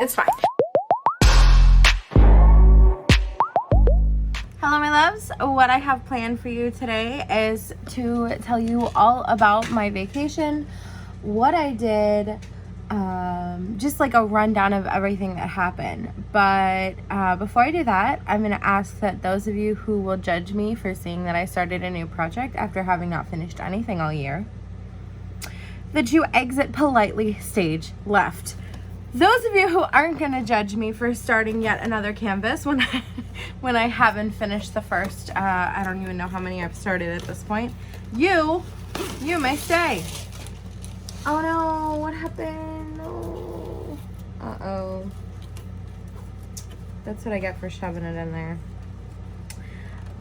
It's fine. Hello my loves, what I have planned for you today is to tell you all about my vacation, what I did, just like a rundown of everything that happened. But before I do that, I'm going to ask that those of you who will judge me for seeing that I started a new project after having not finished anything all year, that you exit politely stage left. Those of you who aren't going to judge me for starting yet another canvas when I haven't finished the first, I don't even know how many I've started at this point, you may stay. Oh no, what happened? Oh. Uh-oh. That's what I get for shoving it in there.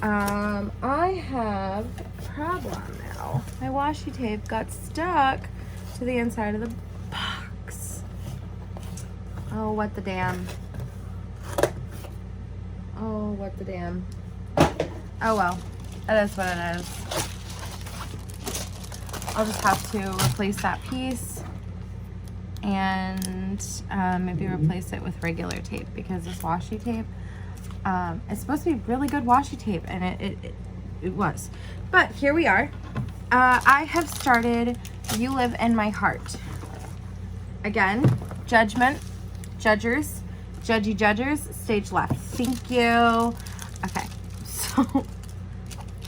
I have a problem now. My washi tape got stuck to the inside of the box. Oh, what the damn. Oh, what the damn. Oh well, it is what it is. I'll just have to replace that piece and maybe replace it with regular tape, because this washi tape is supposed to be really good washi tape, and it was. But here we are. I have started You Live in My Heart. Again, judgment, judgers, judgers, stage left. Thank you. Okay, so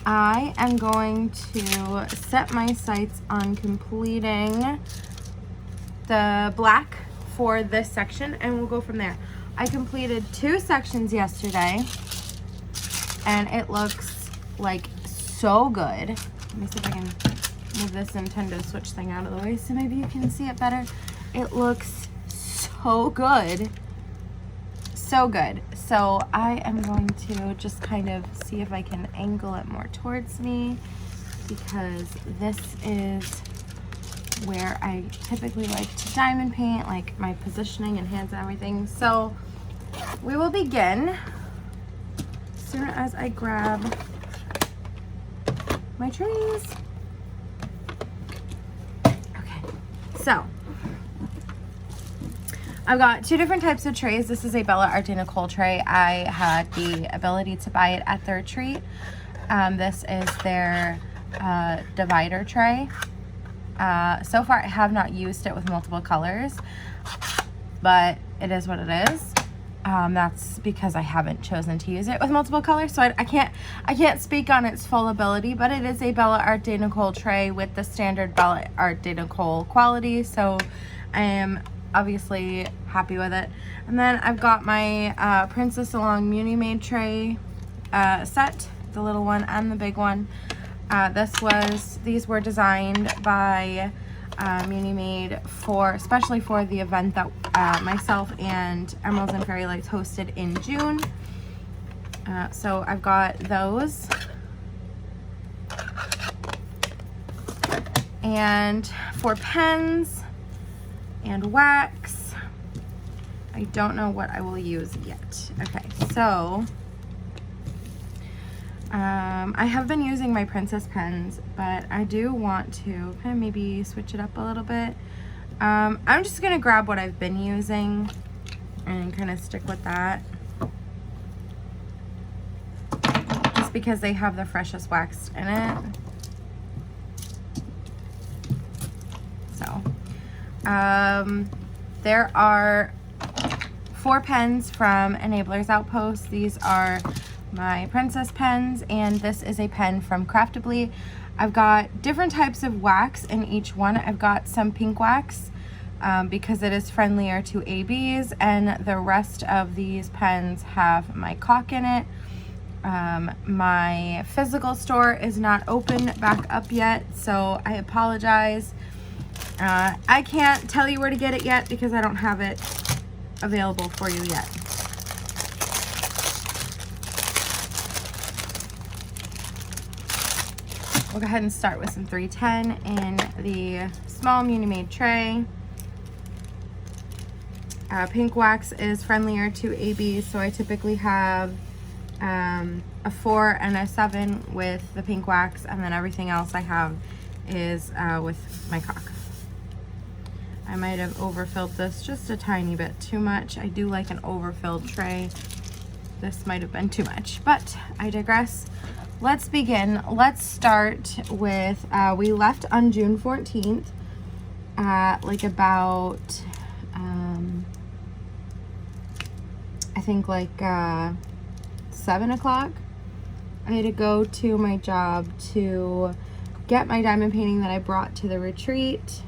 I am going to set my sights on completing the black for this section, and we'll go from there. I completed 2 sections yesterday, and it looks like so good. Let me see if I can move this Nintendo Switch thing out of the way so maybe you can see it better. It looks so good. So good. So I am going to just kind of see if I can angle it more towards me, because this is where I typically like to diamond paint, like my positioning and hands and everything. So we will begin as soon as I grab my trays. Okay, so I've got 2 different types of trays. This is a Bella Art de Nicole tray. I had the ability to buy it at the retreat. This is their divider tray. So far I have not used it with multiple colors, but it is what it is. That's because I haven't chosen to use it with multiple colors, so I can't speak on its full ability, but it is a Bella Art de Nicole tray with the standard Bella Art de Nicole quality, so I am obviously happy with it. And then I've got my Princess Along Muni Made tray set, the little one and the big one. These were designed by Muni Made especially for the event that myself and Emeralds and Fairy Lights hosted in June. So I've got those. And for pens and wax, I don't know what I will use yet. Okay, so I have been using my Princess pens, but I do want to kind of maybe switch it up a little bit. I'm just gonna grab what I've been using and kind of stick with that, just because they have the freshest wax in it. So there are 4 pens from Enablers Outpost. These are my Princess pens, and this is a pen from Craftably. I've got different types of wax in each one. I've got some pink wax because it is friendlier to ABs, and the rest of these pens have my caulk in it. My physical store is not open back up yet, so I apologize. I can't tell you where to get it yet because I don't have it available for you yet. We'll go ahead and start with some 310 in the small Muni Made tray. Pink wax is friendlier to ABs, so I typically have a 4 and a 7 with the pink wax, and then everything else I have is with my caulk. I might have overfilled this just a tiny bit too much. I do like an overfilled tray. This might have been too much, but I digress. Let's begin. Let's start with, we left on June 14th at like about, I think like 7 o'clock. I had to go to my job to get my diamond painting that I brought to the retreat.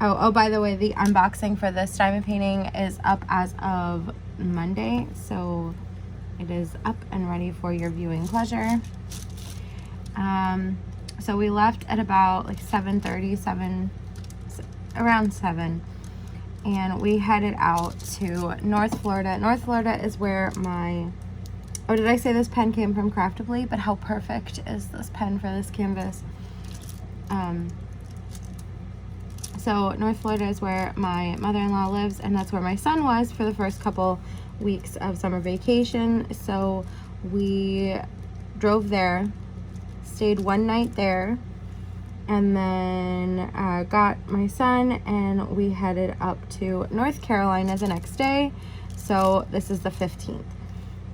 Oh, by the way, the unboxing for this diamond painting is up as of Monday, so it is up and ready for your viewing pleasure. So we left at about like 7:30, around 7, and we headed out to North Florida. North Florida is where my, oh, did I say this pen came from Craftly? But how perfect is this pen for this canvas? So North Florida is where my mother-in-law lives, and that's where my son was for the first couple weeks of summer vacation. So we drove there, stayed one night there, and then got my son, and we headed up to North Carolina the next day. So this is the 15th.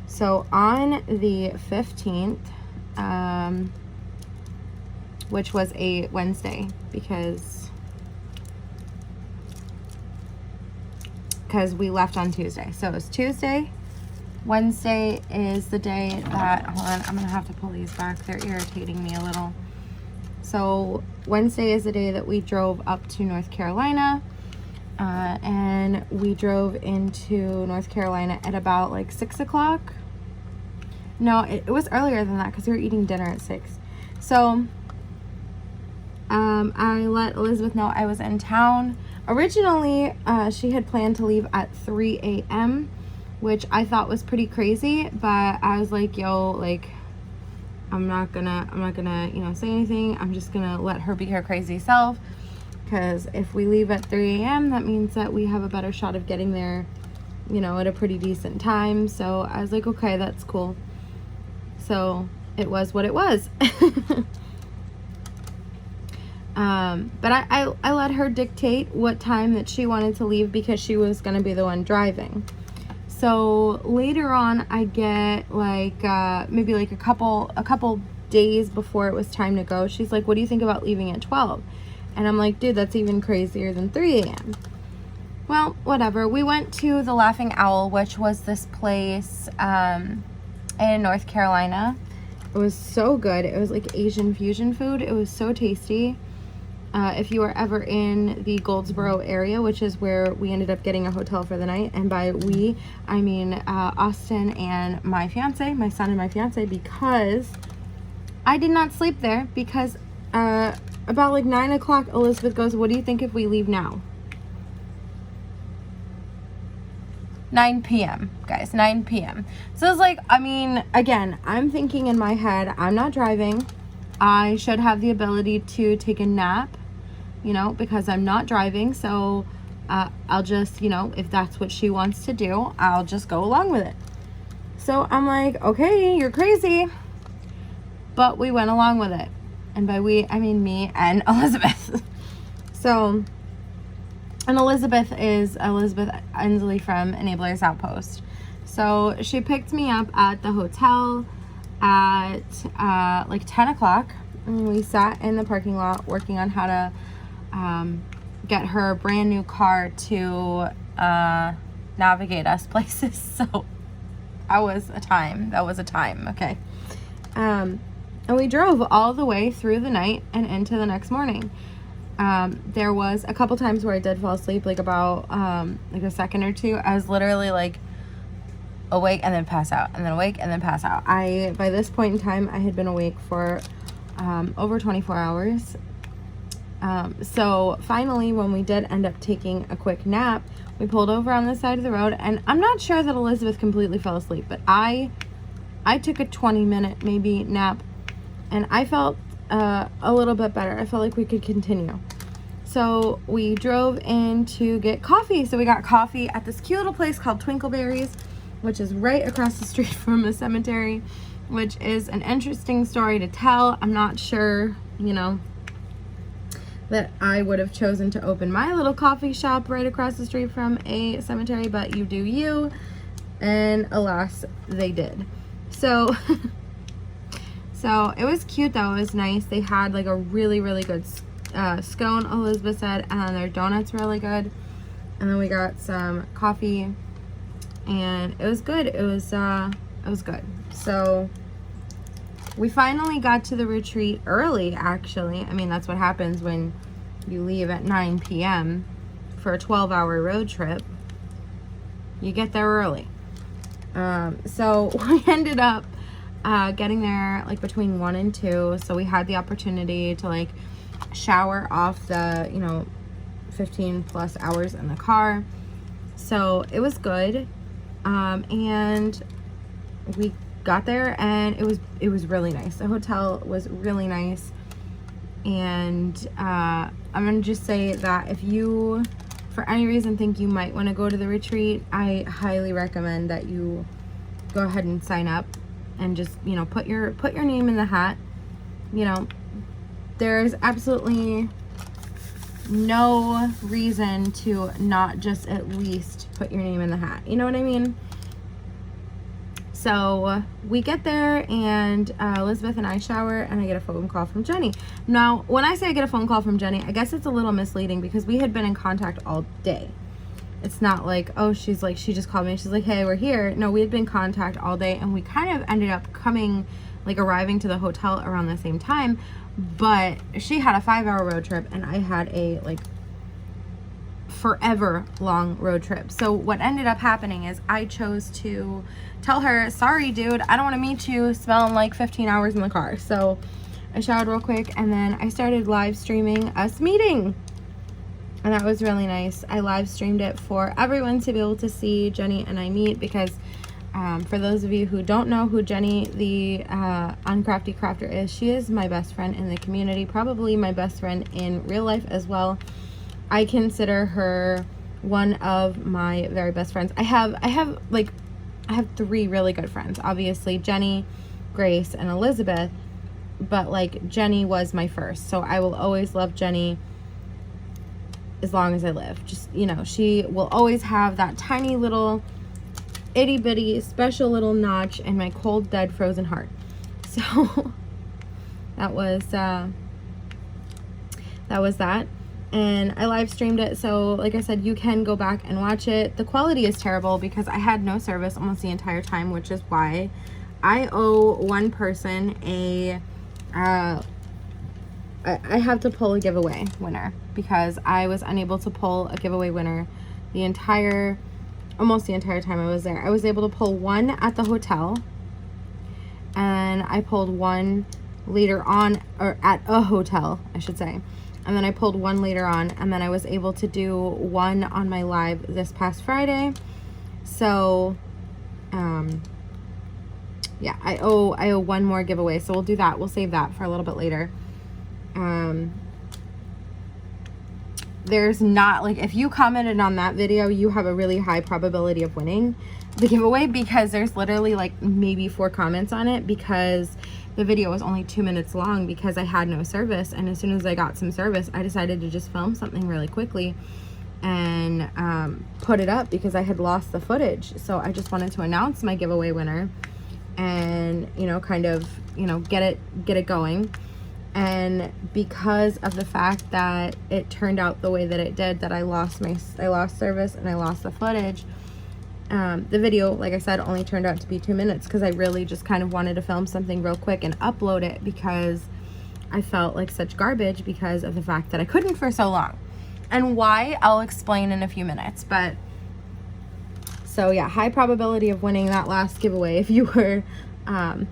So on the 15th, which was a Wednesday, because we left on Tuesday. So it was Tuesday. Wednesday is the day that, hold on, I'm gonna have to pull these back. They're irritating me a little. So Wednesday is the day that we drove up to North Carolina. And we drove into North Carolina at about like 6 o'clock. No, it was earlier than that because we were eating dinner at 6. So I let Elizabeth know I was in town. Originally, she had planned to leave at 3 a.m., which I thought was pretty crazy, but I was like, yo, like, I'm not gonna, you know, say anything. I'm just gonna let her be her crazy self, because if we leave at 3 a.m., that means that we have a better shot of getting there, you know, at a pretty decent time. So I was like, okay, that's cool. So it was what it was. But I let her dictate what time that she wanted to leave because she was going to be the one driving. So later on, I get like, maybe like a couple days before it was time to go, she's like, what do you think about leaving at 12? And I'm like, dude, that's even crazier than 3 a.m. Well, whatever. We went to the Laughing Owl, which was this place, in North Carolina. It was so good. It was like Asian fusion food. It was so tasty. If you are ever in the Goldsboro area, which is where we ended up getting a hotel for the night, and by we, I mean Austin and my fiance, my son and my fiance, because I did not sleep there, because about like 9 o'clock, Elizabeth goes, what do you think if we leave now? 9 p.m. guys, 9 p.m. So it's like, I mean, again, I'm thinking in my head, I'm not driving. I should have the ability to take a nap, you know, because I'm not driving. So I'll just, you know, if that's what she wants to do, I'll just go along with it. So I'm like, okay, you're crazy. But we went along with it. And by we, I mean me and Elizabeth. So, and Elizabeth is Elizabeth Ensley from Enabler's Outpost. So she picked me up at the hotel at like 10 o'clock. And we sat in the parking lot working on how to get her brand new car to navigate us places. So that was a time, okay. And we drove all the way through the night and into the next morning. There was a couple times where I did fall asleep, like about like a second or two. I was literally like awake and then pass out, and then awake and then pass out. By this point in time, I had been awake for over 24 hours. So finally, when we did end up taking a quick nap, we pulled over on the side of the road, and I'm not sure that Elizabeth completely fell asleep, but I took a 20-minute maybe nap, and I felt a little bit better. I felt like we could continue. So we drove in to get coffee. So we got coffee at this cute little place called Twinkleberries, which is right across the street from a cemetery, which is an interesting story to tell. I'm not sure, you know, that I would have chosen to open my little coffee shop right across the street from a cemetery, but you do you, and alas, they did. So, so it was cute though, it was nice. They had like a really, really good scone, Elizabeth said, and then their donuts were really good. And then we got some coffee, and it was good. It was good. So we finally got to the retreat early, actually. I mean, that's what happens when you leave at 9 p.m. for a 12-hour road trip. You get there early. So we ended up getting there like between 1 and 2. So we had the opportunity to like shower off the, you know, 15 plus hours in the car. So it was good. And we got there and it was really nice. The hotel was really nice. And I'm gonna just say that if you for any reason think you might want to go to the retreat, I highly recommend that you go ahead and sign up and just, you know, put your name in the hat. You know, there's absolutely no reason to not just at least put your name in the hat. You know what I mean? So we get there and Elizabeth and I shower and I get a phone call from Jenny. Now, when I say I get a phone call from Jenny, I guess it's a little misleading because we had been in contact all day. It's not like, oh, she's like, she just called me and she's like, hey, we're here. No, we had been in contact all day and we kind of ended up arriving to the hotel around the same time. But she had a 5-hour road trip and I had a like forever long road trip. So what ended up happening is I chose to tell her, sorry dude, I don't want to meet you smelling like 15 hours in the car. So I showered real quick and then I started live streaming us meeting, and that was really nice. I live streamed it for everyone to be able to see Jenny and I meet, because for those of you who don't know who Jenny the Uncrafty Crafter is, she is my best friend in the community, probably my best friend in real life as well. I consider her one of my very best friends. I have 3 really good friends. Obviously, Jenny, Grace, and Elizabeth. But like Jenny was my first. So I will always love Jenny as long as I live. Just, you know, she will always have that tiny little itty bitty special little notch in my cold, dead, frozen heart. So that was that. And I live streamed it, so like I said, you can go back and watch it. The quality is terrible because I had no service almost the entire time, which is why I owe one person I have to pull a giveaway winner, because I was unable to pull a giveaway winner almost the entire time I was there. I was able to pull one at the hotel, and I pulled one later on, or at a hotel, I should say. And then I pulled one later on, and then I was able to do one on my live this past Friday. So, yeah, I owe one more giveaway, so we'll do that. We'll save that for a little bit later. There's not, like, if you commented on that video, you have a really high probability of winning the giveaway, because there's literally like maybe 4 comments on it, because the video was only 2 minutes long because I had no service. And as soon as I got some service, I decided to just film something really quickly and put it up because I had lost the footage. So I just wanted to announce my giveaway winner and, you know, kind of, you know, get it going. And because of the fact that it turned out the way that it did, that I lost service and I lost the footage, the video, like I said, only turned out to be 2 minutes because I really just kind of wanted to film something real quick and upload it, because I felt like such garbage because of the fact that I couldn't for so long. And why, I'll explain in a few minutes. But so yeah, high probability of winning that last giveaway if you were on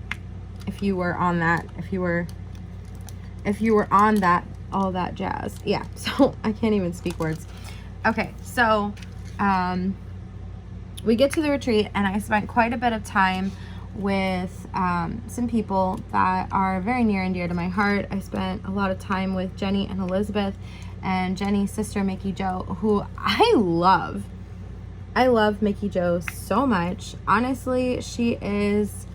that, all that jazz. Yeah, so I can't even speak words. Okay, so we get to the retreat and I spent quite a bit of time with some people that are very near and dear to my heart. I spent a lot of time with Jenny and Elizabeth, and Jenny's sister Mickey Jo, who I love. I love Mickey Jo so much. Honestly, she is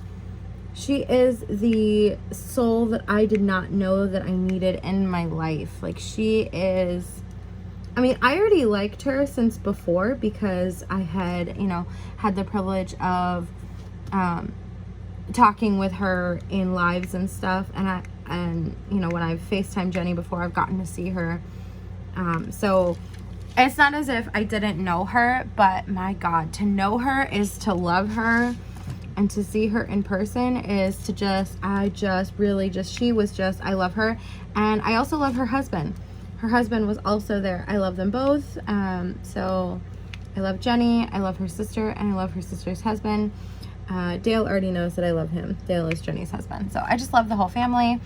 She is the soul that I did not know that I needed in my life. Like, she is, I mean, I already liked her since before because I had, you know, had the privilege of talking with her in lives and stuff. And you know, when I've FaceTimed Jenny before, I've gotten to see her. So it's not as if I didn't know her, but my God, to know her is to love her. And to see her in person is to just, I love her. And I also love her husband. Her husband was also there. I love them both. So I love Jenny, I love her sister, and I love her sister's husband. Dale already knows that I love him. Dale is Jenny's husband. So I just love the whole family.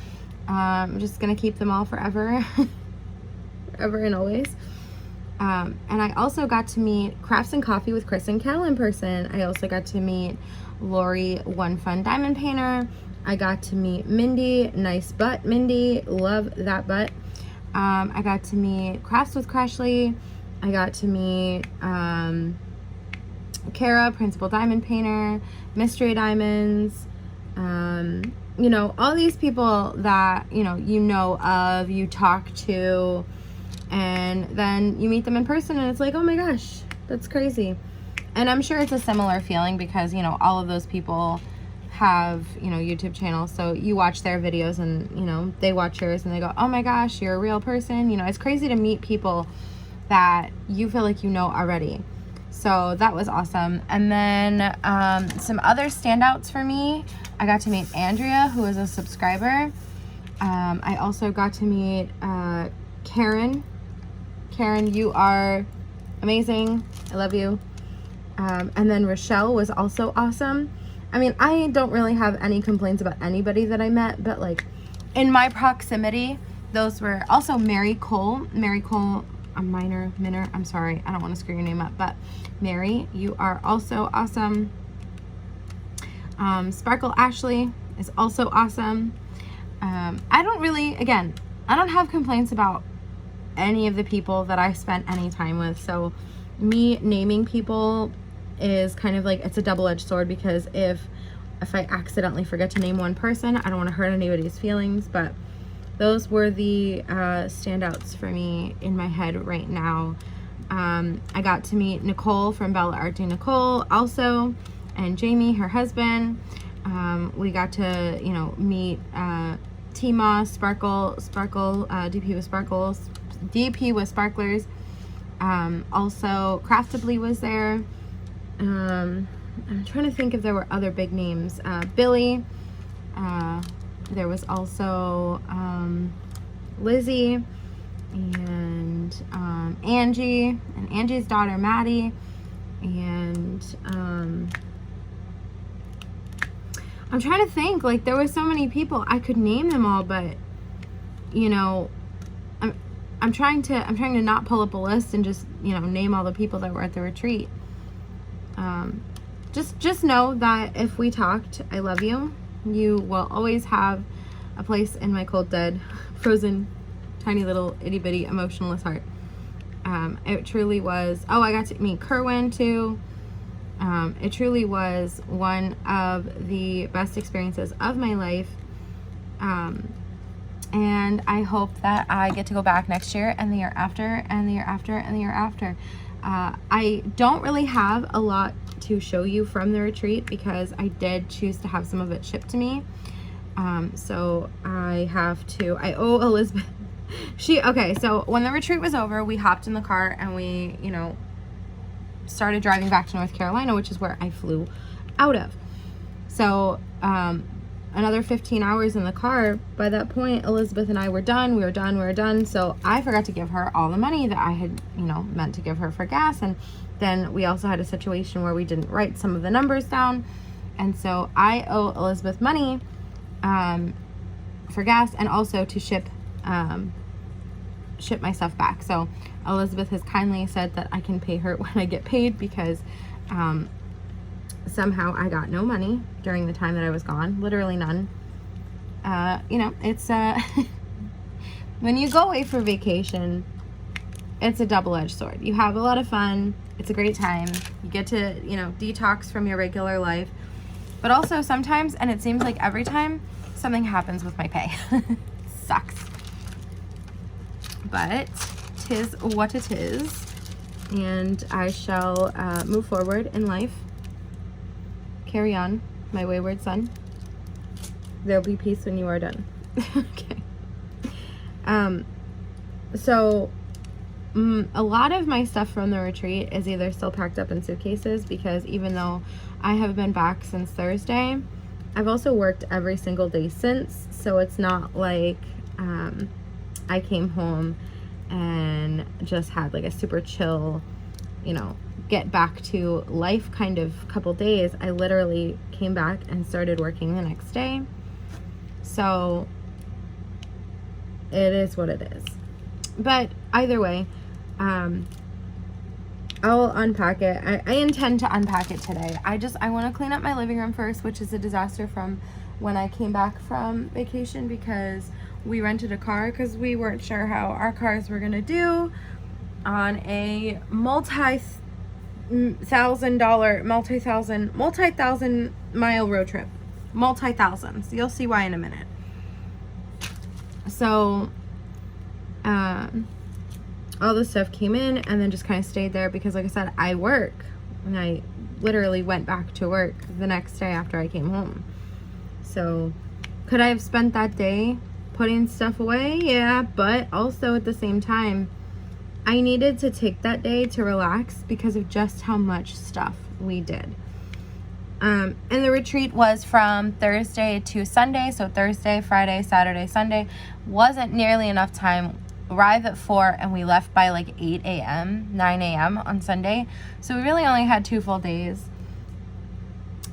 I'm just going to keep them all forever. Forever and always. And I also got to meet Crafts and Coffee with Chris and Cal in person. I also got to meet Lori, One Fun Diamond Painter. I got to meet Mindy. Nice butt, Mindy. Love that butt. I got to meet Crafts with Crashly. I got to meet Kara, Principal Diamond Painter, Mystery Diamonds. You know, all these people that, you know of, you talk to, and then you meet them in person and it's like, oh my gosh, that's crazy. And I'm sure it's a similar feeling because, you know, all of those people have, you know, YouTube channels. So you watch their videos and, you know, they watch yours and they go, oh my gosh, you're a real person. You know, it's crazy to meet people that you feel like you know already. So that was awesome. And then some other standouts for me, I got to meet Andrea, who is a subscriber. I also got to meet Karen. Karen, you are amazing. I love you. And then Rochelle was also awesome. I mean, I don't really have any complaints about anybody that I met, but like in my proximity, those were also Mary Cole. Mary Cole, Minor, I'm sorry, I don't want to screw your name up, but Mary, you are also awesome. Sparkle Ashley is also awesome. I don't have complaints about any of the people that I spent any time with. So me naming people is kind of like, it's a double-edged sword, because if I accidentally forget to name one person, I don't want to hurt anybody's feelings. But those were the standouts for me in my head right now. I got to meet Nicole from Bella Art Nicole also, and Jamie, her husband. We got to, you know, meet Tima, Sparkle, DP with Sparklers. Also Craftably was there. I'm trying to think if there were other big names. Billy. There was also Lizzie and Angie and Angie's daughter Maddie, and I'm trying to think, like, there were so many people, I could name them all, but you know, I'm trying to not pull up a list and just, you know, name all the people that were at the retreat. Just know that if we talked, I love you. You will always have a place in my cold, dead, frozen, tiny little itty bitty emotionless heart. It truly was. Oh, I got to meet Kerwin too. It truly was one of the best experiences of my life. And I hope that I get to go back next year and the year after and the year after and the year after. I don't really have a lot to show you from the retreat because I did choose to have some of it shipped to me. So I owe Elizabeth. Okay, so when the retreat was over, we hopped in the car and we, you know, started driving back to North Carolina, which is where I flew out of. So, another 15 hours in the car. By that point, Elizabeth and I were done. We were done. So I forgot to give her all the money that I had, you know, meant to give her for gas. And then we also had a situation where we didn't write some of the numbers down. And so I owe Elizabeth money for gas and also to ship my stuff back. So Elizabeth has kindly said that I can pay her when I get paid because somehow I got no money during the time that I was gone, literally none. You know, it's when you go away for vacation, it's a double-edged sword. You have a lot of fun, it's a great time, you get to, you know, detox from your regular life, But also sometimes, and it seems like every time, something happens with my pay. Sucks. But 'tis what it is. And I shall move forward in life. Carry on, my wayward son. There'll be peace when you are done. Okay. So a lot of my stuff from the retreat is either still packed up in suitcases, because even though I have been back since Thursday, I've also worked every single day since. So it's not like I came home and just had like a super chill, you know, get back to life kind of couple days. I literally came back and started working the next day. So it is what it is. But either way, I'll unpack it. I intend to unpack it today. I want to clean up my living room first, which is a disaster from when I came back from vacation, because we rented a car because we weren't sure how our cars were going to do on a multi-thousand mile road trip. Multi-thousands. You'll see why in a minute. So, all this stuff came in and then just kind of stayed there because, like I said, I work. And I literally went back to work the next day after I came home. So, could I have spent that day putting stuff away? Yeah, but also at the same time, I needed to take that day to relax because of just how much stuff we did. And the retreat was from Thursday to Sunday. So Thursday, Friday, Saturday, Sunday. Wasn't nearly enough time. Arrived at 4 and we left by like 8 a.m., 9 a.m. on Sunday. So we really only had 2 full days.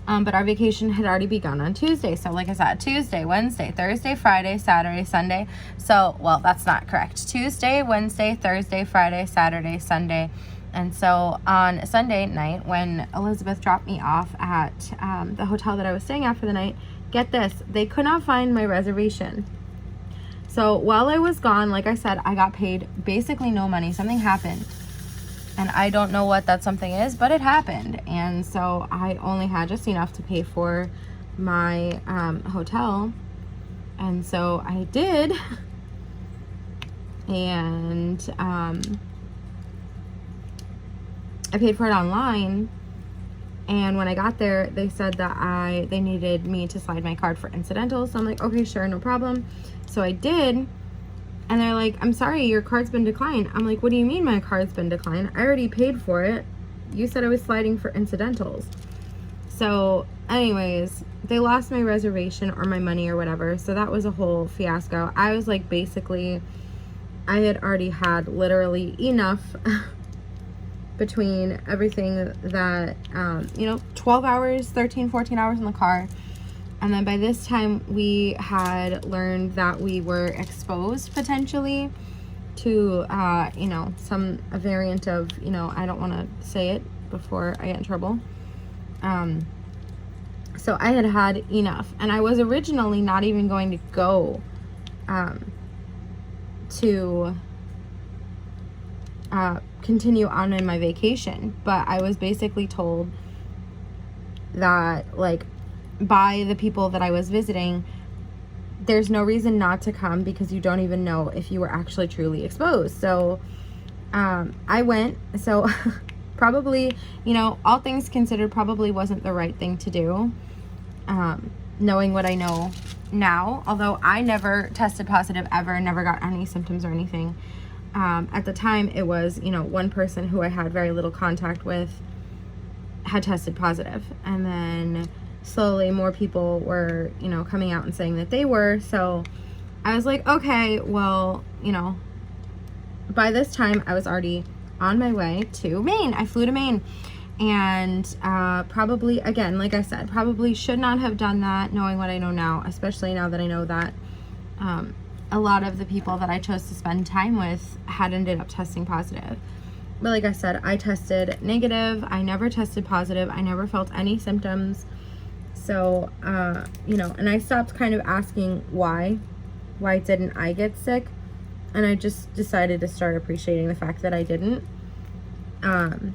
But our vacation had already begun on Tuesday. So like I said, Tuesday, Wednesday, Thursday, Friday, Saturday, Sunday. So, well, that's not correct. Tuesday, Wednesday, Thursday, Friday, Saturday, Sunday. And so on Sunday night, when Elizabeth dropped me off at the hotel that I was staying at for the night, get this, they could not find my reservation. So while I was gone, like I said, I got paid basically no money. Something happened. And I don't know what that something is, but it happened. And so I only had just enough to pay for my hotel. And so I did. And I paid for it online, and when I got there, they said that they needed me to slide my card for incidentals. So I'm like, okay, sure, no problem. So I did, and they're like, I'm sorry, your card's been declined. I'm like, what do you mean my card's been declined? I already paid for it. You said I was sliding for incidentals. So anyways, they lost my reservation or my money or whatever. So that was a whole fiasco. I was like, basically, I had already had literally enough between everything that, 12 hours, 13, 14 hours in the car. And then by this time, we had learned that we were exposed potentially to, a variant of, I don't want to say it before I get in trouble. So I had enough. And I was originally not even going to go to continue on in my vacation, but I was basically told that, like, by the people that I was visiting, there's no reason not to come because you don't even know if you were actually truly exposed. So I went. So probably, all things considered, probably wasn't the right thing to do, knowing what I know now. Although I never tested positive ever, never got any symptoms or anything. At the time, it was, one person who I had very little contact with had tested positive. And then slowly more people were, coming out and saying that they were. So I was like, okay, well, by this time I was already on my way to Maine. I flew to Maine. And probably, again, like I said, probably should not have done that, knowing what I know now, especially now that I know that a lot of the people that I chose to spend time with had ended up testing positive. But like I said, I tested negative. I never tested positive. I never felt any symptoms. So, and I stopped kind of asking why didn't I get sick? And I just decided to start appreciating the fact that I didn't. And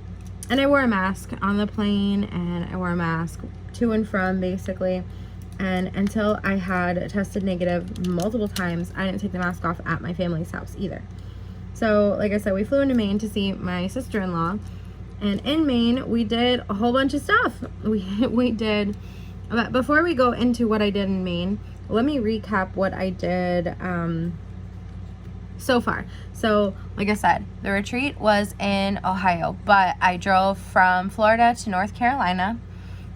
And I wore a mask on the plane, and I wore a mask to and from, basically. And until I had tested negative multiple times, I didn't take the mask off at my family's house either. So, like I said, we flew into Maine to see my sister-in-law. And in Maine, we did a whole bunch of stuff. We did, but before we go into what I did in Maine, let me recap what I did so far. So, like I said, the retreat was in Ohio, but I drove from Florida to North Carolina,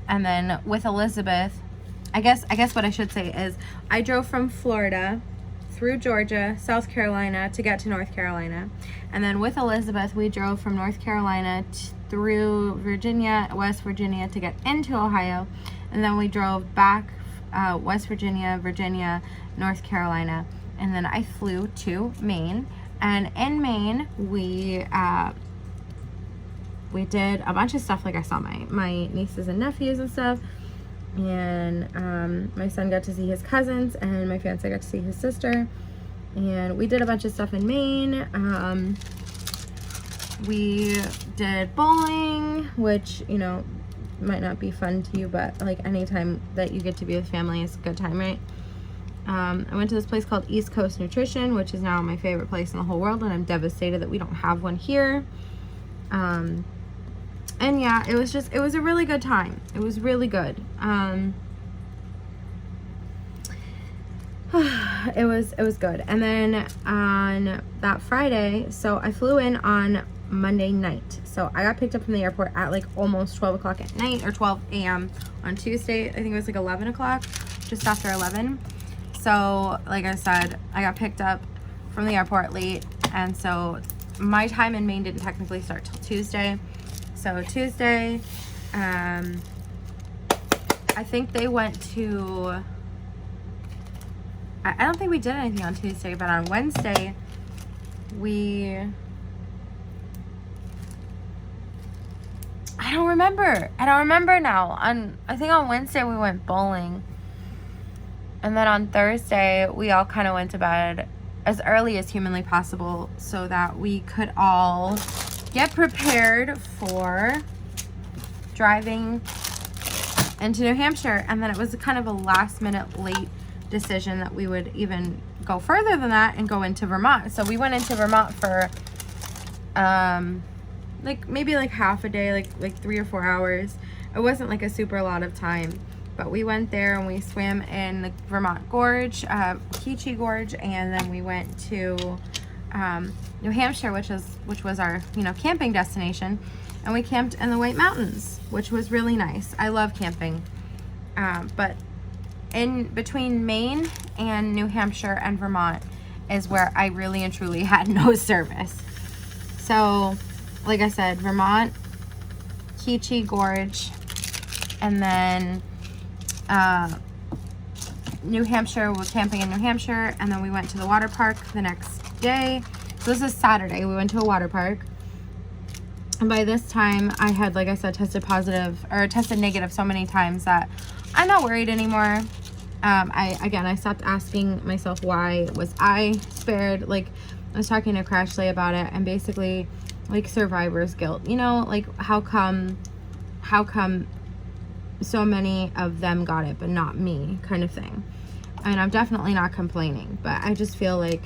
and then with Elizabeth, I guess what I should say is I drove from Florida through Georgia, South Carolina to get to North Carolina, and then with Elizabeth, we drove from North Carolina through Virginia, West Virginia to get into Ohio, and then we drove back West Virginia, North Carolina, and then I flew to Maine. And in Maine, we did a bunch of stuff. Like, I saw my nieces and nephews and stuff, and my son got to see his cousins, and my fiance got to see his sister, and we did a bunch of stuff in Maine. We did bowling, which, you know, might not be fun to you, but like anytime that you get to be with family is a good time, right? I went to this place called East Coast Nutrition, which is now my favorite place in the whole world, and I'm devastated that we don't have one here. And yeah, it was a really good time. It was really good. It was good. And then on that Friday, so I flew in on Monday night. So I got picked up from the airport at like almost 12 o'clock at night, or 12 a.m. on Tuesday. I think it was like 11 o'clock, just after 11. So, like I said, I got picked up from the airport late, and so my time in Maine didn't technically start till Tuesday. So Tuesday, I think they went to, I don't think we did anything on Tuesday, but on Wednesday, I don't remember now. I think on Wednesday we went bowling. And then on Thursday, we all kind of went to bed as early as humanly possible so that we could all get prepared for driving into New Hampshire. And then it was kind of a last minute late decision that we would even go further than that and go into Vermont. So we went into Vermont for like maybe like half a day, like 3 or 4 hours. It wasn't like a super lot of time. But we went there and we swam in the Vermont Gorge, Keachie Gorge, and then we went to New Hampshire, which was our, you know, camping destination, and we camped in the White Mountains, which was really nice. I love camping, but in between Maine and New Hampshire and Vermont is where I really and truly had no service. So, like I said, Vermont, Keachie Gorge, and then New Hampshire, we're camping in New Hampshire, and then we went to the water park the next day. So this is Saturday. We went to a water park, and by this time I had, like I said, tested negative so many times that I'm not worried anymore. I stopped asking myself why was I spared. Like, I was talking to Crashley about it, and basically, like, survivor's guilt, you know, like how come so many of them got it but not me, kind of thing. I mean, I'm definitely not complaining, but I just feel like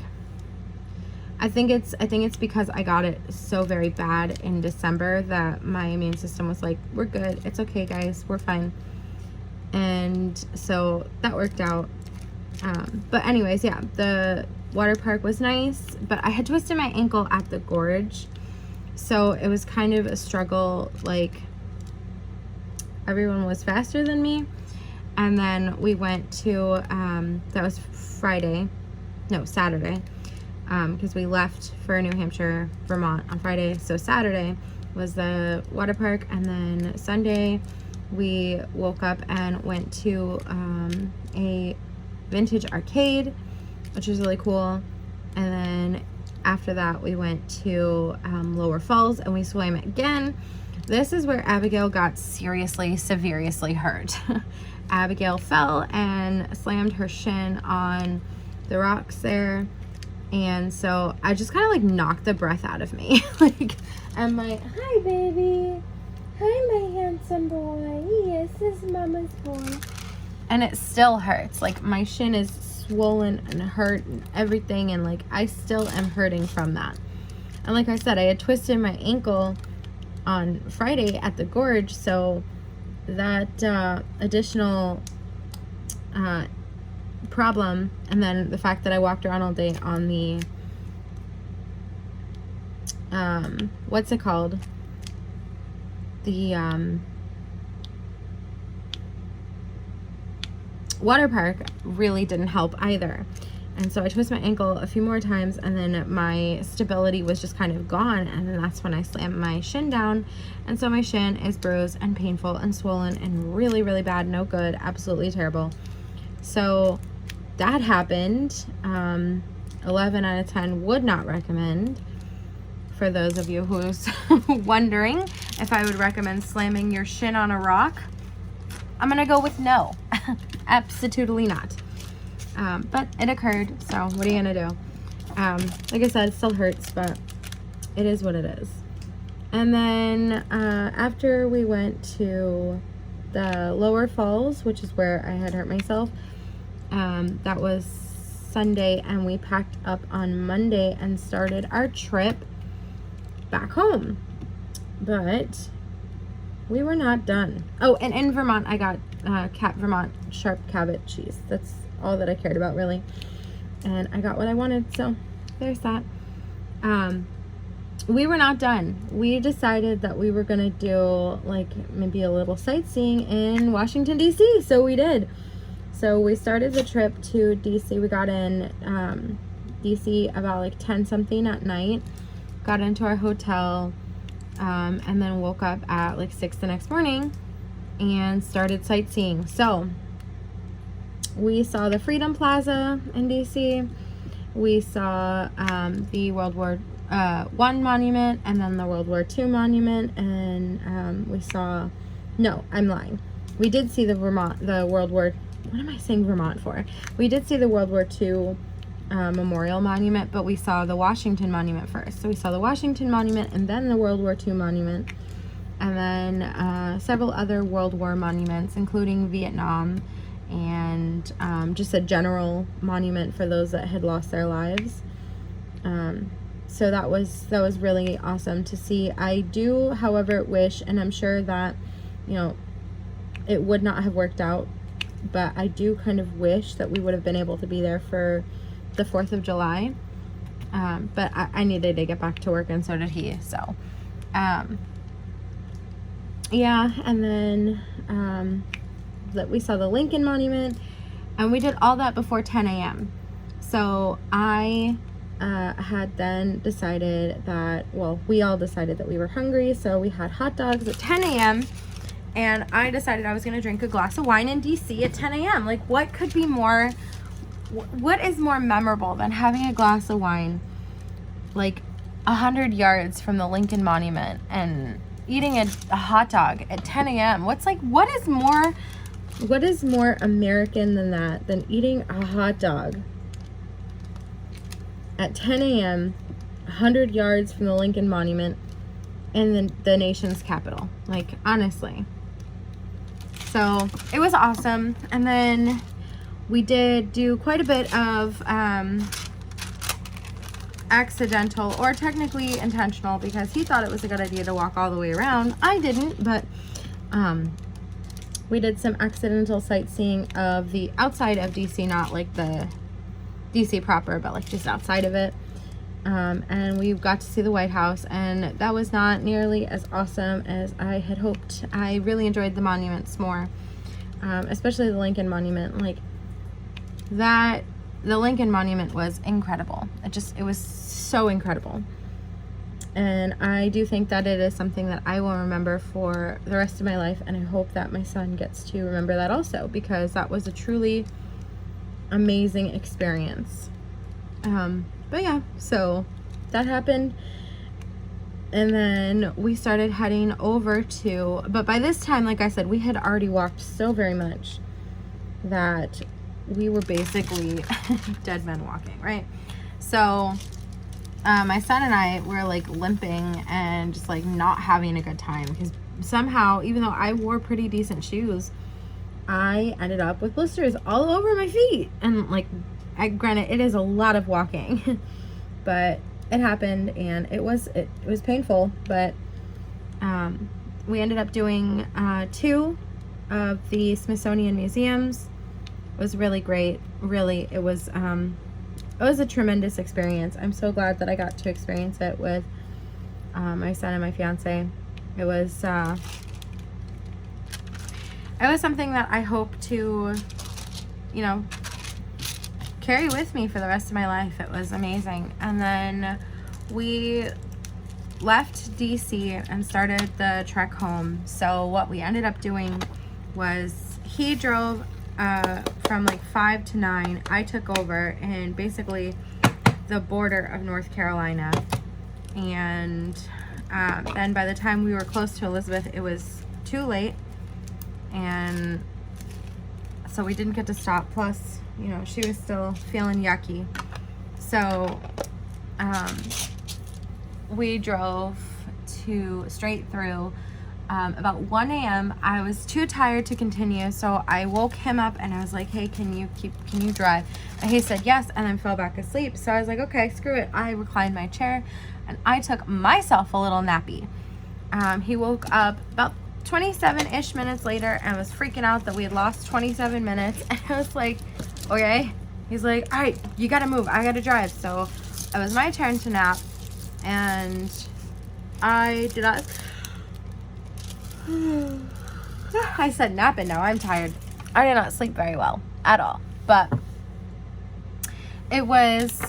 I think it's because I got it so very bad in December that my immune system was like, we're good, it's okay guys, we're fine. And so that worked out. But anyways, yeah, the water park was nice, but I had twisted my ankle at the gorge, so it was kind of a struggle. Like, everyone was faster than me. And then we went to that was Saturday, because we left for New Hampshire, Vermont on Friday. So Saturday was the water park, and then Sunday we woke up and went to a vintage arcade, which was really cool. And then after that we went to Lower Falls, and we swam again. This is where Abigail got severely hurt. Abigail fell and slammed her shin on the rocks there, and so I just kind of like knocked the breath out of me. Like, I'm like, hi baby, And it still hurts. Like, my shin is swollen and hurt and everything, and like I still am hurting from that. And like I said, I had twisted my ankle on Friday at the gorge, so that additional problem, and then the fact that I walked around all day on the what's it called, the water park, really didn't help either. And so I twisted my ankle a few more times, and then my stability was just kind of gone, and then that's when I slammed my shin down. And so my shin is bruised and painful and swollen and really, really bad. No good. Absolutely terrible. So that happened. 11 out of 10 would not recommend. For those of you who's wondering if I would recommend slamming your shin on a rock, I'm gonna go with no. Absolutely not. But it occurred, so what are you gonna do? Like I said, it still hurts, but it is what it is. And then after we went to the Lower Falls, which is where I had hurt myself, that was Sunday, and we packed up on Monday and started our trip back home. But we were not done. Oh, and in Vermont, I got Vermont sharp Cabot cheese. That's all that I cared about, really. And I got what I wanted, so there's that. We were not done. We decided that we were gonna do like maybe a little sightseeing in Washington, D.C. So we did. So we started the trip to D.C. We got in D.C. about like 10 something at night. Got into our hotel, and then woke up at like 6 the next morning and started sightseeing. So we saw the Freedom Plaza in DC. We saw the World War I monument, and then the World War II monument, and we saw, no, I'm lying. We did see the World War, what am I saying Vermont for? We did see the World War II memorial monument, but we saw the Washington monument first. So we saw the Washington monument and then the World War II monument, and then several other World War monuments, including Vietnam, and just a general monument for those that had lost their lives. So that was really awesome to see. I do, however, wish, and I'm sure that, you know, it would not have worked out, but I do kind of wish that we would have been able to be there for the 4th of July. But I needed to get back to work, and so did he. So, yeah, and then we saw the Lincoln Monument, and we did all that before 10 a.m. So I had then decided that, well, we all decided that we were hungry, so we had hot dogs at 10 a.m. and I decided I was going to drink a glass of wine in DC at 10 a.m. Like, what could be more, what is more memorable than having a glass of wine like 100 yards from the Lincoln Monument and eating a hot dog at 10 a.m. What is more American than that, than eating a hot dog at 10 a.m., 100 yards from the Lincoln Monument and the nation's capital? Like, honestly. So it was awesome. And then we did do quite a bit of accidental, or technically intentional, because he thought it was a good idea to walk all the way around. I didn't, but we did some accidental sightseeing of the outside of DC, not like the DC proper, but like just outside of it. And we got to see the White House, and that was not nearly as awesome as I had hoped. I really enjoyed the monuments more, especially the Lincoln Monument. Like, that, the Lincoln Monument was incredible. It was so incredible. And I do think that it is something that I will remember for the rest of my life, and I hope that my son gets to remember that also, because that was a truly amazing experience. But yeah, so that happened, and then we started heading over to, but by this time, like I said, we had already walked so very much that we were basically dead men walking, right? So my son and I were like limping and just like not having a good time, because somehow, even though I wore pretty decent shoes, I ended up with blisters all over my feet. And like, granted, it is a lot of walking, but it happened, and it was painful, but we ended up doing 2 of the Smithsonian museums. It was really great. Really, it was a tremendous experience. I'm so glad that I got to experience it with my son and my fiance. It was something that I hope to, you know, carry with me for the rest of my life. It was amazing. And then we left DC and started the trek home. So what we ended up doing was he drove from like 5 to 9. I took over in basically the border of North Carolina. And then by the time we were close to Elizabeth, it was too late. And so we didn't get to stop. Plus, you know, she was still feeling yucky. So we drove straight through. About 1 a.m. I was too tired to continue, so I woke him up and I was like, hey, can you drive? And he said yes, and then fell back asleep. So I was like, okay, screw it. I reclined my chair and I took myself a little nappy. He woke up about 27-ish minutes later and was freaking out that we had lost 27 minutes. And I was like, okay. He's like, all right, you gotta move. I gotta drive. So it was my turn to nap, and I did not. I said napping, now I'm tired. I did not sleep very well at all, but it was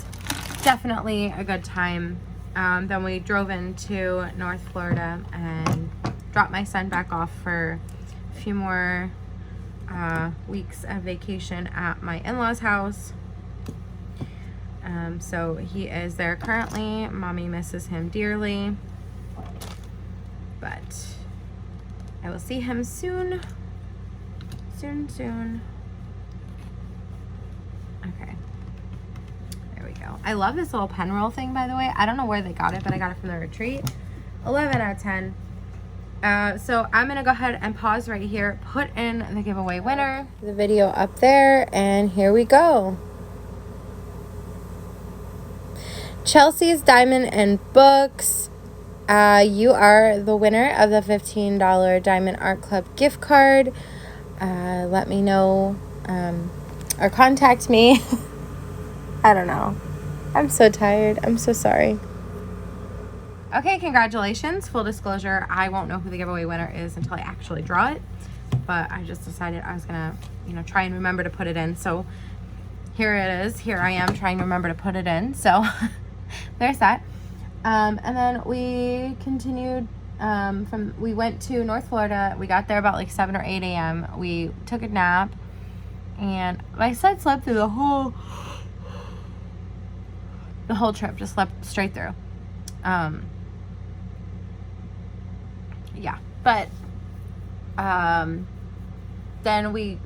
definitely a good time. Then we drove into North Florida and dropped my son back off for a few more weeks of vacation at my in-laws' house. So he is there currently. Mommy misses him dearly, but I will see him soon. Soon. Okay. There we go. I love this little pen roll thing, by the way. I don't know where they got it, but I got it from the retreat. 11 out of 10. So I'm going to go ahead and pause right here, put in the giveaway winner. The video up there, and here we go. Chelsea's Diamond and Books. You are the winner of the $15 Diamond Art Club gift card. Let me know or contact me. I don't know. I'm so tired. I'm so sorry. Okay, congratulations. Full disclosure, I won't know who the giveaway winner is until I actually draw it. But I just decided I was going to, try and remember to put it in. So here it is. Here I am trying to remember to put it in. So there's that. And then we continued we went to North Florida. We got there about like 7 or 8 a.m. We took a nap, and my son slept through the whole trip, just slept straight through. Yeah, but then we,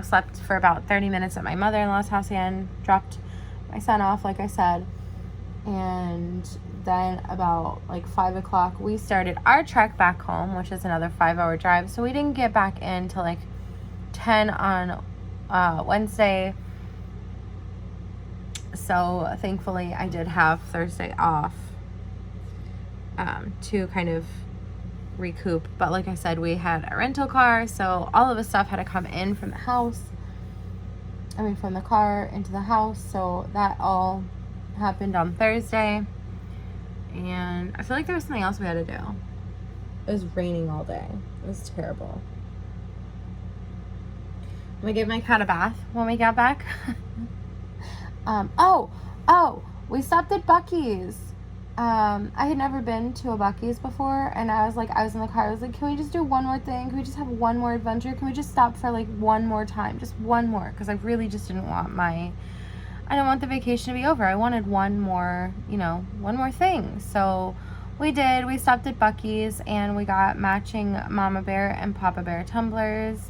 slept for about 30 minutes at my mother-in-law's house and dropped my son off, like I said. And then about like 5 o'clock, we started our trek back home, which is another 5-hour drive. So we didn't get back in till like 10 on Wednesday. So thankfully I did have Thursday off to kind of recoup. But like I said, we had a rental car, so all of the stuff had to come in from the house. From the car into the house. So that all happened on Thursday. And I feel like there was something else we had to do. It was raining all day. It was terrible. We gave my cat a bath when we got back. We stopped at Buc-ee's. I had never been to a Buc-ee's before, and I was in the car. I was like, can we just do one more thing? Can we just have one more adventure? Can we just stop for like one more time? Just one more, because I really just didn't want I didn't want the vacation to be over. I wanted one more thing. So we did. We stopped at Buc-ee's and we got matching Mama Bear and Papa Bear tumblers,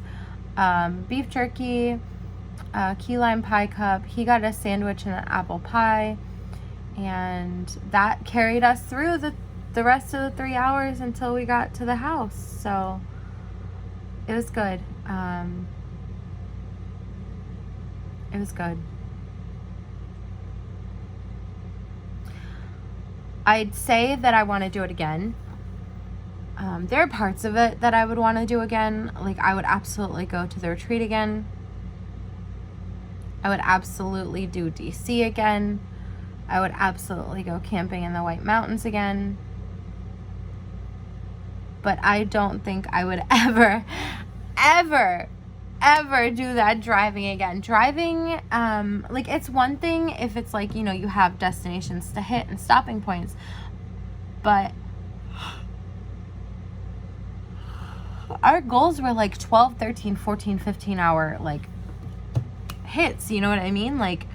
beef jerky, key lime pie cup. He got a sandwich and an apple pie, and that carried us through the rest of the 3 hours until we got to the house. So it was good. It was good. I'd say that I want to do it again. There are parts of it that I would want to do again. Like, I would absolutely go to the retreat again. I would absolutely do DC again. I would absolutely go camping in the White Mountains again. But I don't think I would ever do that driving again. Driving, like, it's one thing if it's like, you know, you have destinations to hit and stopping points, but our goals were like 12, 13, 14, 15 hour like hits, you know what I mean? Like,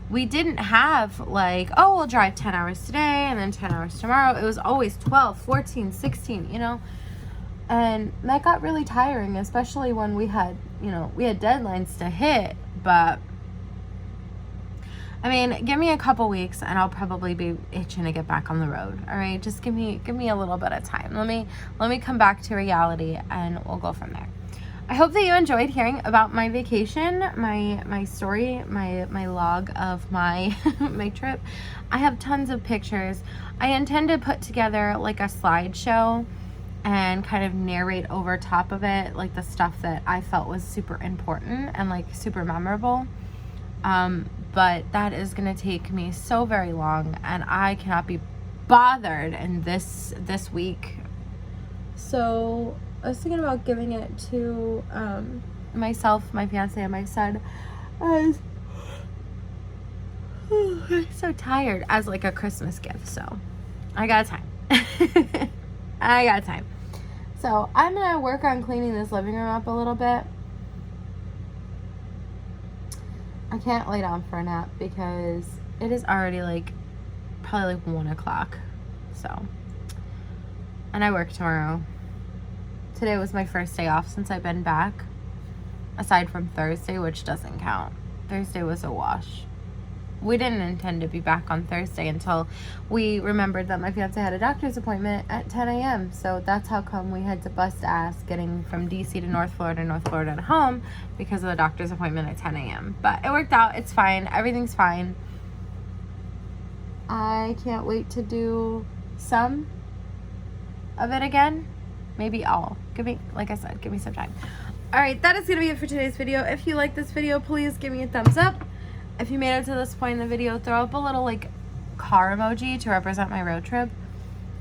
we didn't have like, oh, we'll drive 10 hours today and then 10 hours tomorrow. It was always 12, 14, 16, you know? And that got really tiring, especially when we had, you know, we had deadlines to hit. But I mean, give me a couple weeks and I'll probably be itching to get back on the road. All right, just give me a little bit of time. Let me come back to reality and we'll go from there. I hope that you enjoyed hearing about my vacation, my story, my log of my my trip. I have tons of pictures. I intend to put together like a slideshow and kind of narrate over top of it, like the stuff that I felt was super important and like super memorable. But that is gonna take me so very long, and I cannot be bothered in this week. So I was thinking about giving it to myself, my fiance, and my son as I'm so tired, as like a Christmas gift. So I got time. I got time. So I'm gonna work on cleaning this living room up a little bit. I can't lay down for a nap because it is already like probably like 1 o'clock. So, and I work tomorrow. Today was my first day off since I've been back, aside from Thursday, which doesn't count. Thursday was a wash. We didn't intend to be back on Thursday until we remembered that my fiance had a doctor's appointment at 10 a.m. So that's how come we had to bust ass getting from DC to North Florida to home, because of the doctor's appointment at 10 a.m. But it worked out. It's fine. Everything's fine. I can't wait to do some of it again. Maybe all. Like I said, give me some time. All right, that is going to be it for today's video. If you like this video, please give me a thumbs up. If you made it to this point in the video, throw up a little like car emoji to represent my road trip.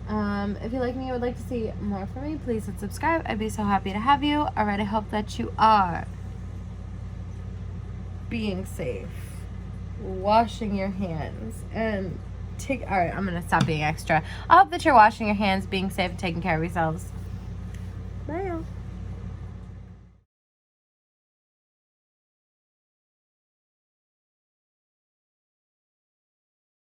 If you like me and would like to see more from me, please hit subscribe. I'd be so happy to have you. All right, I hope that you are being safe, washing your hands, and all right, I'm going to stop being extra. I hope that you're washing your hands, being safe, and taking care of yourselves. Bye.